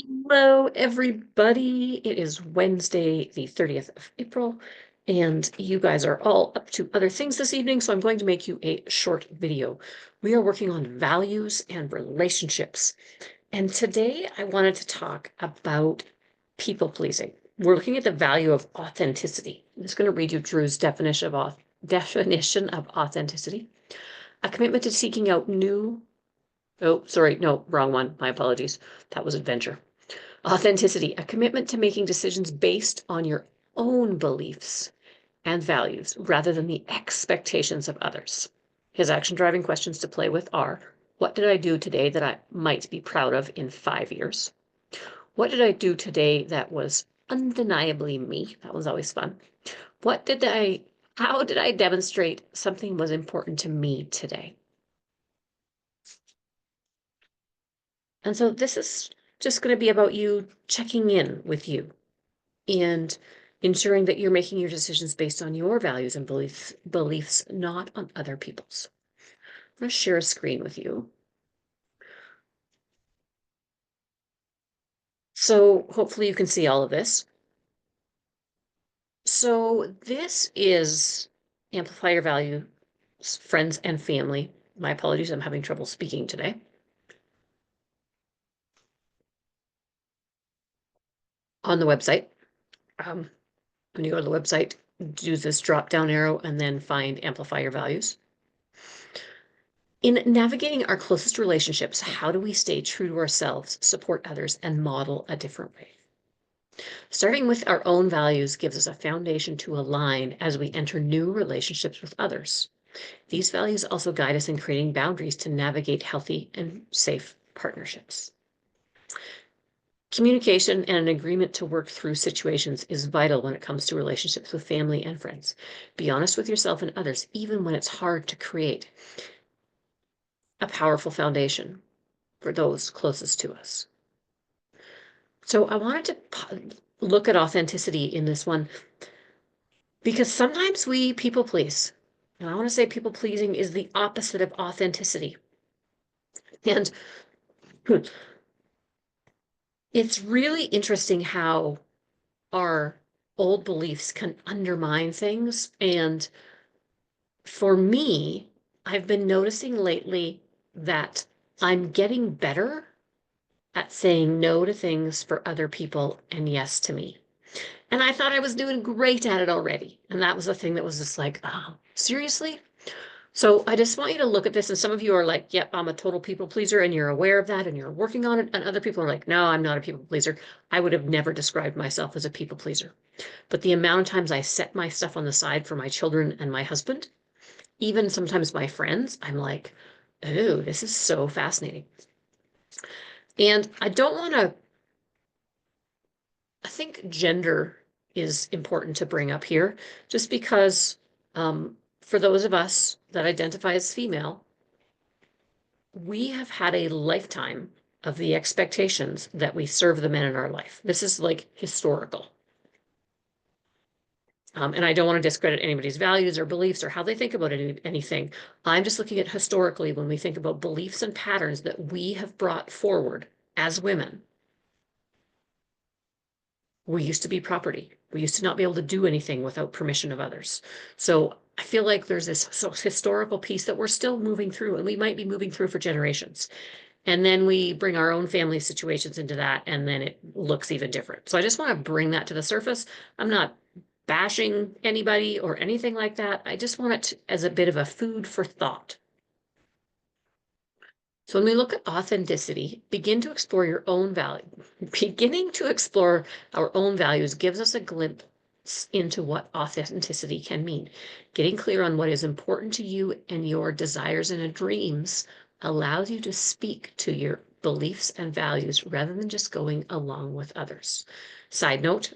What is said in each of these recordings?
Hello, everybody. It is Wednesday, the 30th of April, and you guys are all up to other things this evening, so I'm going to make you a short video. We are working on values and relationships, and today I wanted to talk about people pleasing. We're looking at the value of authenticity. I'm just going to read you Drew's definition of authenticity. A commitment to seeking out new. Oh, sorry, no, wrong one. My apologies. That was adventure. Authenticity, a commitment to making decisions based on your own beliefs and values rather than the expectations of others. His action driving questions to play with are: what did I do today that I might be proud of in 5 years? What did I do today that was undeniably me? That was always fun. How did I demonstrate something was important to me today? And so this is just going to be about you checking in with you and ensuring that you're making your decisions based on your values and beliefs, not on other people's. I'm going to share a screen with you. So hopefully you can see all of this. So this is amplify your value, friends and family. My apologies, I'm having trouble speaking today. On the website. When you go to the website, do this drop down arrow and then find amplify your values. In navigating our closest relationships, how do we stay true to ourselves, support others, and model a different way? Starting with our own values gives us a foundation to align as we enter new relationships with others. These values also guide us in creating boundaries to navigate healthy and safe partnerships. Communication and an agreement to work through situations is vital when it comes to relationships with family and friends. Be honest with yourself and others, even when it's hard to create a powerful foundation for those closest to us. So I wanted to look at authenticity in this one because sometimes we people please. And I want to say people pleasing is the opposite of authenticity. And it's really interesting how our old beliefs can undermine things. And for me, I've been noticing lately that I'm getting better at saying no to things for other people and yes to me. And I thought I was doing great at it already. And that was the thing that was just like, oh, seriously? So I just want you to look at this. And some of you are like, yep, I'm a total people pleaser. And you're aware of that and you're working on it. And other people are like, no, I'm not a people pleaser. I would have never described myself as a people pleaser. But the amount of times I set my stuff on the side for my children and my husband, even sometimes my friends, I'm like, oh, this is so fascinating. And I don't want to, I think gender is important to bring up here, just because for those of us that identify as female, we have had a lifetime of the expectations that we serve the men in our life. This is like historical. And I don't want to discredit anybody's values or beliefs or how they think about anything. I'm just looking at historically when we think about beliefs and patterns that we have brought forward as women. We used to be property. We used to not be able to do anything without permission of others. So I feel like there's this historical piece that we're still moving through, and we might be moving through for generations. And then we bring our own family situations into that, and then it looks even different. So I just want to bring that to the surface. I'm not bashing anybody or anything like that. I just want it as a bit of a food for thought. So when we look at authenticity, begin to explore your own value. Beginning to explore our own values gives us a glimpse into what authenticity can mean. Getting clear on what is important to you and your desires and dreams allows you to speak to your beliefs and values rather than just going along with others. Side note,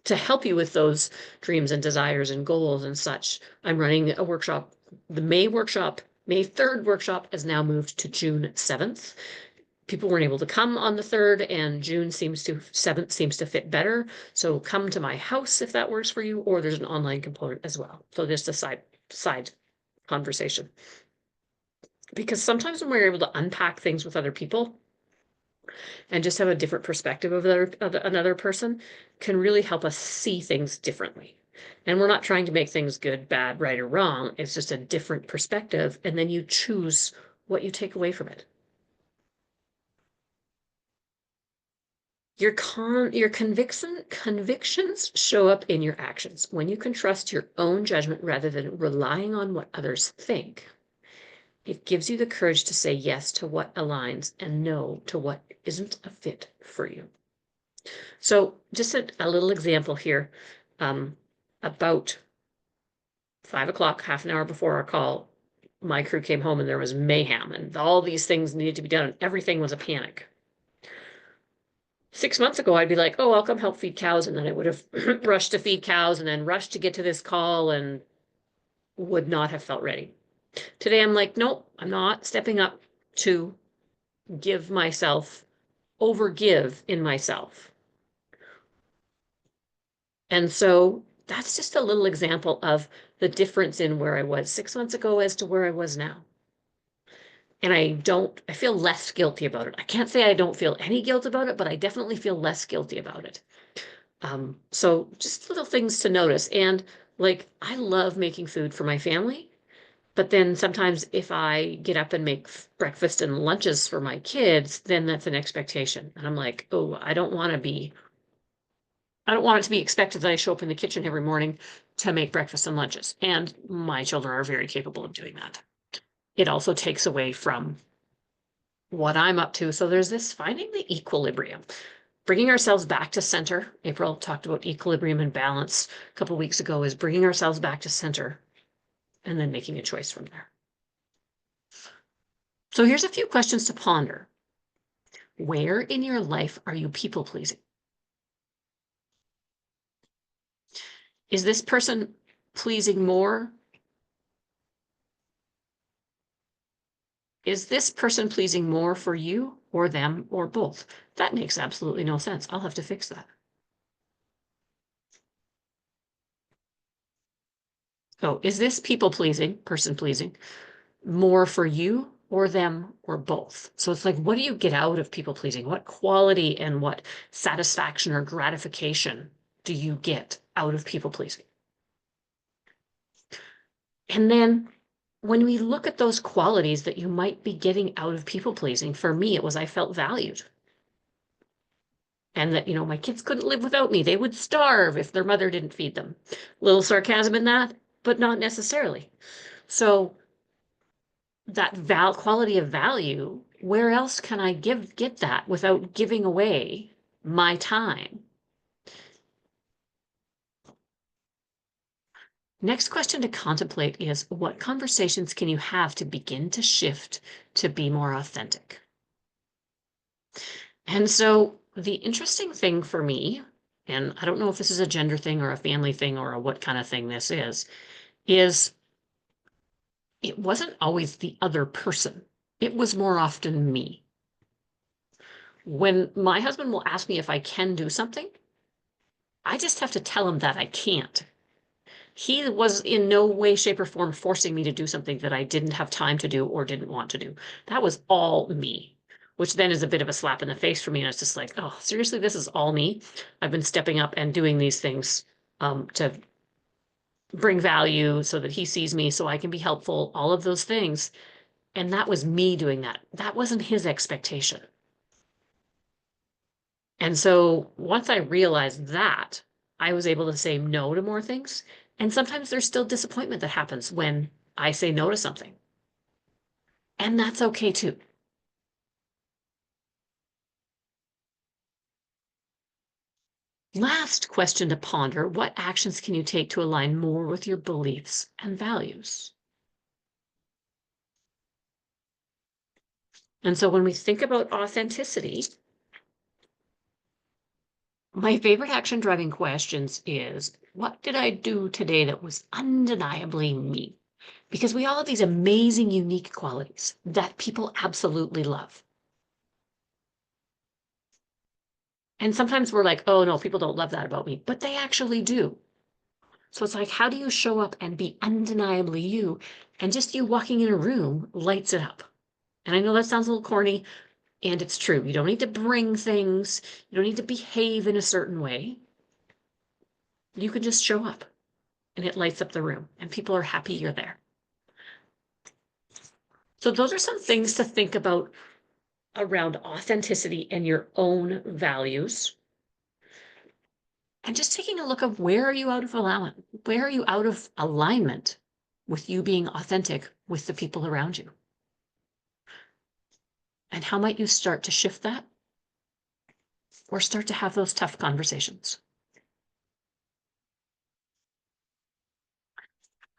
to help you with those dreams and desires and goals and such, I'm running a workshop. The May 3rd workshop has now moved to June 7th. People weren't able to come on the 3rd, and 7th seems to fit better. So come to my house if that works for you, or there's an online component as well. So just a side conversation. Because sometimes when we're able to unpack things with other people, and just have a different perspective of another person can really help us see things differently. And we're not trying to make things good, bad, right, or wrong. It's just a different perspective. And then you choose what you take away from it. Your convictions show up in your actions. When you can trust your own judgment rather than relying on what others think, it gives you the courage to say yes to what aligns and no to what isn't a fit for you. So just a little example here. About 5 o'clock, half an hour before our call, my crew came home and there was mayhem and all these things needed to be done and everything was a panic. 6 months ago, I'd be like, oh, I'll come help feed cows. And then I would have rushed to feed cows and then rushed to get to this call and would not have felt ready. Today, I'm like, nope, I'm not stepping up to give myself, overgive in myself. And so that's just a little example of the difference in where I was 6 months ago as to where I was now. And I feel less guilty about it. I can't say I don't feel any guilt about it, but I definitely feel less guilty about it. So just little things to notice. And like, I love making food for my family, but then sometimes if I get up and make breakfast and lunches for my kids, then that's an expectation. And I'm like, oh, I don't want it to be expected that I show up in the kitchen every morning to make breakfast and lunches. And my children are very capable of doing that. It also takes away from what I'm up to. So there's this finding the equilibrium, bringing ourselves back to center. April talked about equilibrium and balance a couple of weeks ago, is bringing ourselves back to center and then making a choice from there. So here's a few questions to ponder. Where in your life are you people pleasing? Is this person pleasing more? Is this person pleasing more for you or them or both? That makes absolutely no sense. I'll have to fix that. So is this people pleasing, person pleasing, more for you or them or both? So it's like, what do you get out of people pleasing? What quality and what satisfaction or gratification do you get out of people pleasing? And then when we look at those qualities that you might be getting out of people pleasing, for me, it was I felt valued. And that, my kids couldn't live without me. They would starve if their mother didn't feed them. Little sarcasm in that, but not necessarily. So that quality of value, where else can I get that without giving away my time? Next question to contemplate is, what conversations can you have to begin to shift to be more authentic? And so the interesting thing for me, and I don't know if this is a gender thing or a family thing or what kind of thing this is it wasn't always the other person. It was more often me. When my husband will ask me if I can do something, I just have to tell him that I can't. He was in no way, shape, or form forcing me to do something that I didn't have time to do or didn't want to do. That was all me, which then is a bit of a slap in the face for me. And it's just like, oh, seriously, this is all me. I've been stepping up and doing these things to bring value so that he sees me, so I can be helpful, all of those things. And that was me doing that. That wasn't his expectation. And so once I realized that, I was able to say no to more things. And sometimes there's still disappointment that happens when I say no to something. And that's okay too. Last question to ponder, what actions can you take to align more with your beliefs and values? And so when we think about authenticity, my favorite action driving questions is, what did I do today that was undeniably me? Because we all have these amazing, unique qualities that people absolutely love. And sometimes we're like, oh no, people don't love that about me, but they actually do. So it's like, how do you show up and be undeniably you? And just you walking in a room lights it up. And I know that sounds a little corny. And it's true. You don't need to bring things. You don't need to behave in a certain way. You can just show up and it lights up the room and people are happy you're there. So those are some things to think about around authenticity and your own values. And just taking a look of where are you out of alignment? Where are you out of alignment with you being authentic with the people around you? And how might you start to shift that or start to have those tough conversations?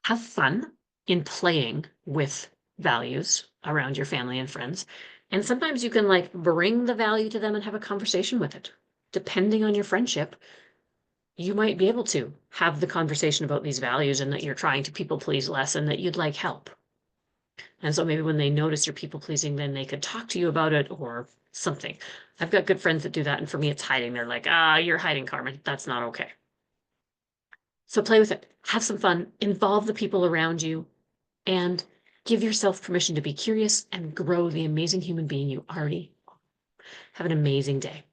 Have fun in playing with values around your family and friends. And sometimes you can like bring the value to them and have a conversation with it. Depending on your friendship, you might be able to have the conversation about these values and that you're trying to people please less and that you'd like help. And so maybe when they notice you're people pleasing, then they could talk to you about it or something. I've got good friends that do that. And for me, it's hiding. They're like, you're hiding, Carmen. That's not okay. So play with it, have some fun, involve the people around you, and give yourself permission to be curious and grow the amazing human being you already are. Have an amazing day.